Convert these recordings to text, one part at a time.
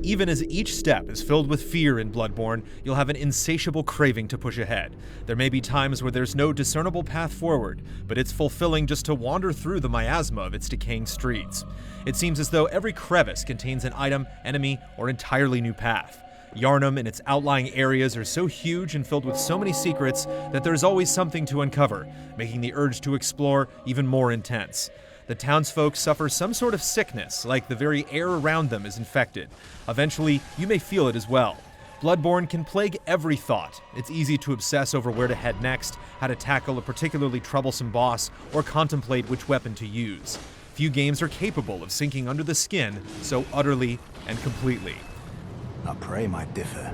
Even as each step is filled with fear in Bloodborne, you'll have an insatiable craving to push ahead. There may be times where there's no discernible path forward, but it's fulfilling just to wander through the miasma of its decaying streets. It seems as though every crevice contains an item, enemy, or entirely new path. Yharnam and its outlying areas are so huge and filled with so many secrets that there's always something to uncover, making the urge to explore even more intense. The townsfolk suffer some sort of sickness, like the very air around them is infected. Eventually, you may feel it as well. Bloodborne can plague every thought. It's easy to obsess over where to head next, how to tackle a particularly troublesome boss, or contemplate which weapon to use. Few games are capable of sinking under the skin so utterly and completely. Our prey might differ,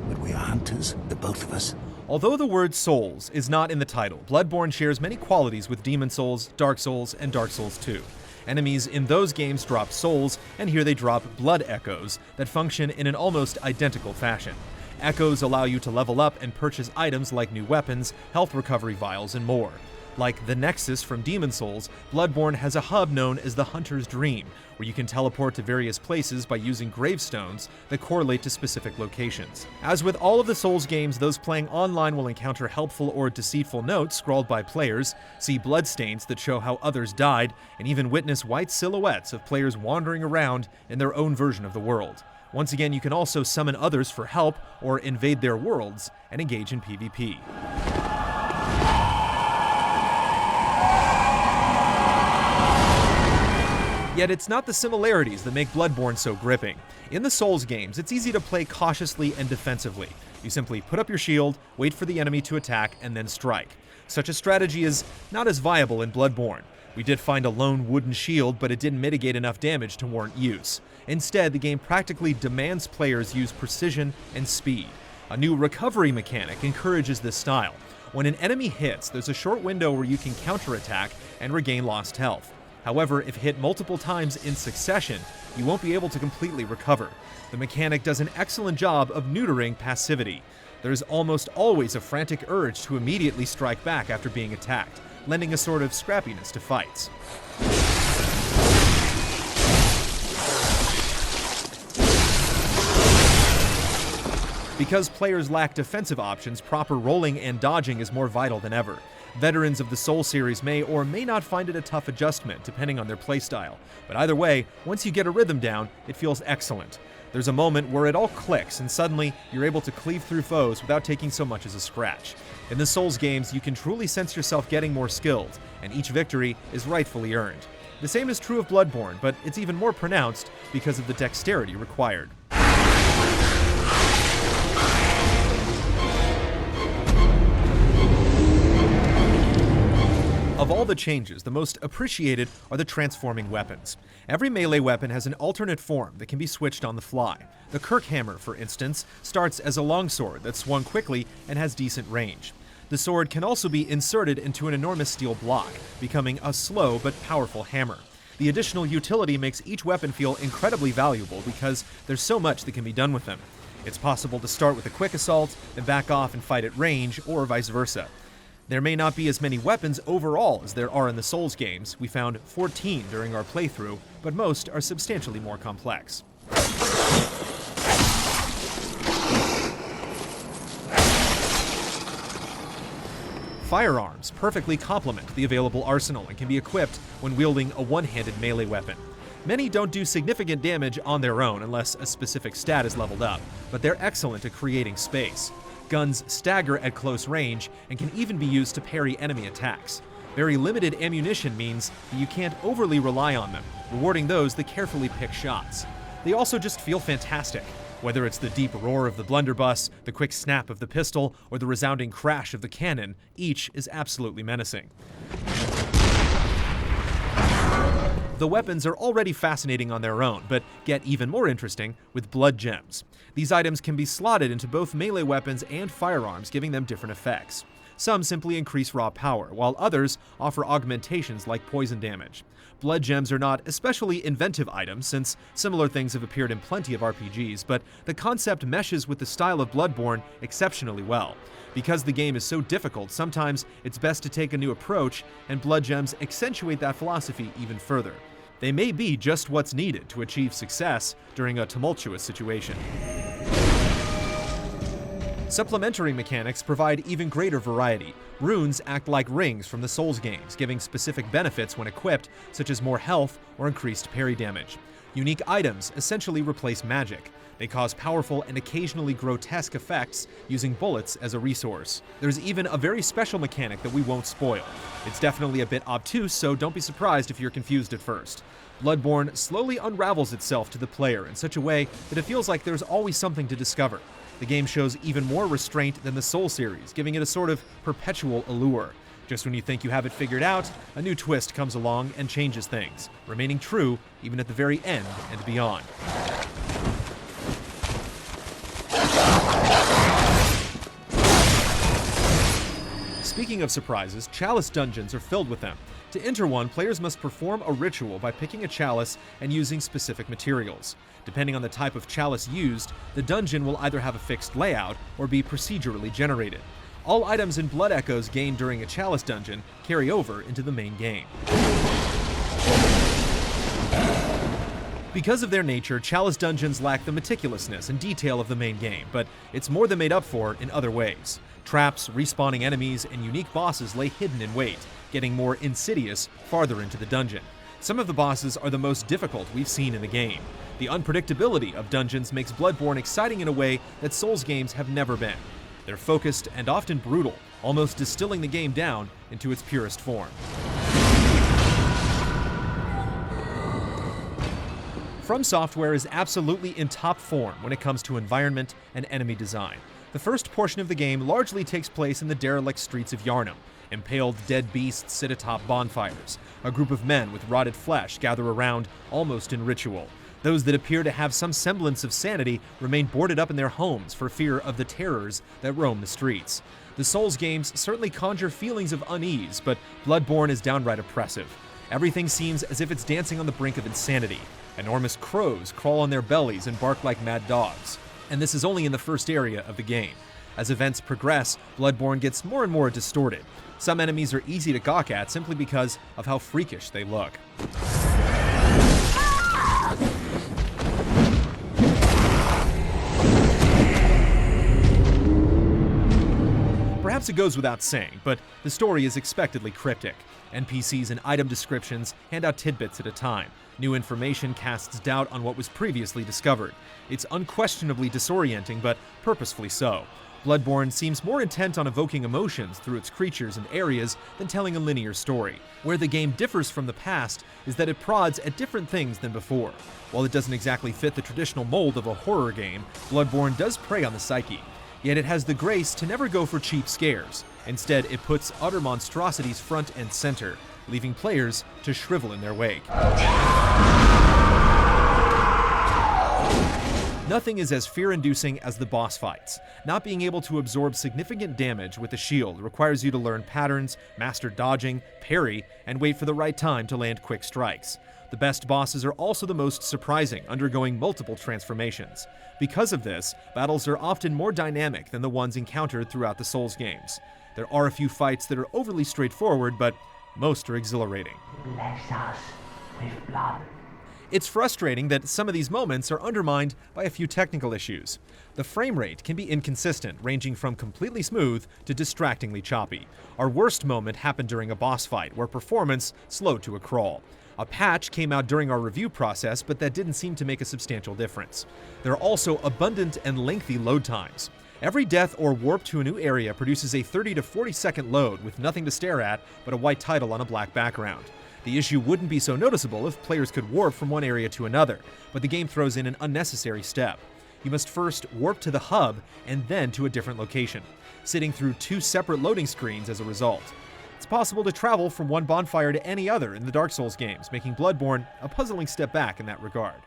but we are hunters, the both of us. Although the word Souls is not in the title, Bloodborne shares many qualities with Demon Souls, Dark Souls, and Dark Souls 2. Enemies in those games drop souls, and here they drop blood echoes that function in an almost identical fashion. Echoes allow you to level up and purchase items like new weapons, health recovery vials, and more. Like the Nexus from Demon Souls, Bloodborne has a hub known as the Hunter's Dream, where you can teleport to various places by using gravestones that correlate to specific locations. As with all of the Souls games, those playing online will encounter helpful or deceitful notes scrawled by players, see bloodstains that show how others died, and even witness white silhouettes of players wandering around in their own version of the world. Once again, you can also summon others for help or invade their worlds and engage in PvP. Yet it's not the similarities that make Bloodborne so gripping. In the Souls games, it's easy to play cautiously and defensively. You simply put up your shield, wait for the enemy to attack, and then strike. Such a strategy is not as viable in Bloodborne. We did find a lone wooden shield, but it didn't mitigate enough damage to warrant use. Instead, the game practically demands players use precision and speed. A new recovery mechanic encourages this style. When an enemy hits, there's a short window where you can counterattack and regain lost health. However, if hit multiple times in succession, you won't be able to completely recover. The mechanic does an excellent job of neutering passivity. There's almost always a frantic urge to immediately strike back after being attacked, lending a sort of scrappiness to fights. Because players lack defensive options, proper rolling and dodging is more vital than ever. Veterans of the Soul series may or may not find it a tough adjustment, depending on their playstyle. But either way, once you get a rhythm down, it feels excellent. There's a moment where it all clicks, and suddenly you're able to cleave through foes without taking so much as a scratch. In the Souls games, you can truly sense yourself getting more skilled, and each victory is rightfully earned. The same is true of Bloodborne, but it's even more pronounced because of the dexterity required. Of all the changes, the most appreciated are the transforming weapons. Every melee weapon has an alternate form that can be switched on the fly. The Kirkhammer, for instance, starts as a longsword that's swung quickly and has decent range. The sword can also be inserted into an enormous steel block, becoming a slow but powerful hammer. The additional utility makes each weapon feel incredibly valuable because there's so much that can be done with them. It's possible to start with a quick assault, then back off and fight at range, or vice versa. There may not be as many weapons overall as there are in the Souls games. We found 14 during our playthrough, but most are substantially more complex. Firearms perfectly complement the available arsenal and can be equipped when wielding a one-handed melee weapon. Many don't do significant damage on their own unless a specific stat is leveled up, but they're excellent at creating space. Guns stagger at close range and can even be used to parry enemy attacks. Very limited ammunition means that you can't overly rely on them, rewarding those that carefully pick shots. They also just feel fantastic. Whether it's the deep roar of the blunderbuss, the quick snap of the pistol, or the resounding crash of the cannon, each is absolutely menacing. The weapons are already fascinating on their own, but get even more interesting with blood gems. These items can be slotted into both melee weapons and firearms, giving them different effects. Some simply increase raw power, while others offer augmentations like poison damage. Blood gems are not especially inventive items, since similar things have appeared in plenty of RPGs, but the concept meshes with the style of Bloodborne exceptionally well. Because the game is so difficult, sometimes it's best to take a new approach, and blood gems accentuate that philosophy even further. They may be just what's needed to achieve success during a tumultuous situation. Supplementary mechanics provide even greater variety. Runes act like rings from the Souls games, giving specific benefits when equipped, such as more health or increased parry damage. Unique items essentially replace magic. They cause powerful and occasionally grotesque effects using bullets as a resource. There's even a very special mechanic that we won't spoil. It's definitely a bit obtuse, so don't be surprised if you're confused at first. Bloodborne slowly unravels itself to the player in such a way that it feels like there's always something to discover. The game shows even more restraint than the Soul series, giving it a sort of perpetual allure. Just when you think you have it figured out, a new twist comes along and changes things, remaining true even at the very end and beyond. Speaking of surprises, chalice dungeons are filled with them. To enter one, players must perform a ritual by picking a chalice and using specific materials. Depending on the type of chalice used, the dungeon will either have a fixed layout or be procedurally generated. All items and blood echoes gained during a chalice dungeon carry over into the main game. Because of their nature, chalice dungeons lack the meticulousness and detail of the main game, but it's more than made up for in other ways. Traps, respawning enemies, and unique bosses lay hidden in wait, getting more insidious farther into the dungeon. Some of the bosses are the most difficult we've seen in the game. The unpredictability of dungeons makes Bloodborne exciting in a way that Souls games have never been. They're focused and often brutal, almost distilling the game down into its purest form. From Software is absolutely in top form when it comes to environment and enemy design. The first portion of the game largely takes place in the derelict streets of Yharnam. Impaled dead beasts sit atop bonfires. A group of men with rotted flesh gather around, almost in ritual. Those that appear to have some semblance of sanity remain boarded up in their homes for fear of the terrors that roam the streets. The Souls games certainly conjure feelings of unease, but Bloodborne is downright oppressive. Everything seems as if it's dancing on the brink of insanity. Enormous crows crawl on their bellies and bark like mad dogs. And this is only in the first area of the game. As events progress, Bloodborne gets more and more distorted. Some enemies are easy to gawk at simply because of how freakish they look. Perhaps it goes without saying, but the story is expectedly cryptic. NPCs and item descriptions hand out tidbits at a time. New information casts doubt on what was previously discovered. It's unquestionably disorienting, but purposefully so. Bloodborne seems more intent on evoking emotions through its creatures and areas than telling a linear story. Where the game differs from the past is that it prods at different things than before. While it doesn't exactly fit the traditional mold of a horror game, Bloodborne does prey on the psyche. Yet it has the grace to never go for cheap scares. Instead, it puts utter monstrosities front and center, leaving players to shrivel in their wake. Nothing is as fear-inducing as the boss fights. Not being able to absorb significant damage with a shield requires you to learn patterns, master dodging, parry, and wait for the right time to land quick strikes. The best bosses are also the most surprising, undergoing multiple transformations. Because of this, battles are often more dynamic than the ones encountered throughout the Souls games. There are a few fights that are overly straightforward, but most are exhilarating. Bless us with blood. It's frustrating that some of these moments are undermined by a few technical issues. The frame rate can be inconsistent, ranging from completely smooth to distractingly choppy. Our worst moment happened during a boss fight, where performance slowed to a crawl. A patch came out during our review process, but that didn't seem to make a substantial difference. There are also abundant and lengthy load times. Every death or warp to a new area produces a 30 to 40 second load with nothing to stare at but a white title on a black background. The issue wouldn't be so noticeable if players could warp from one area to another, but the game throws in an unnecessary step. You must first warp to the hub and then to a different location, sitting through two separate loading screens as a result. It's possible to travel from one bonfire to any other in the Dark Souls games, making Bloodborne a puzzling step back in that regard.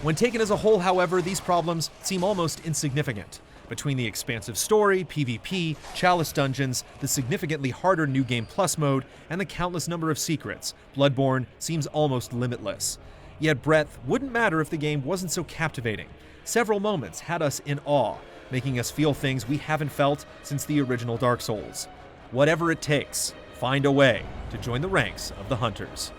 When taken as a whole, however, these problems seem almost insignificant. Between the expansive story, PvP, chalice dungeons, the significantly harder New Game Plus mode, and the countless number of secrets, Bloodborne seems almost limitless. Yet breadth wouldn't matter if the game wasn't so captivating. Several moments had us in awe, making us feel things we haven't felt since the original Dark Souls. Whatever it takes, find a way to join the ranks of the hunters.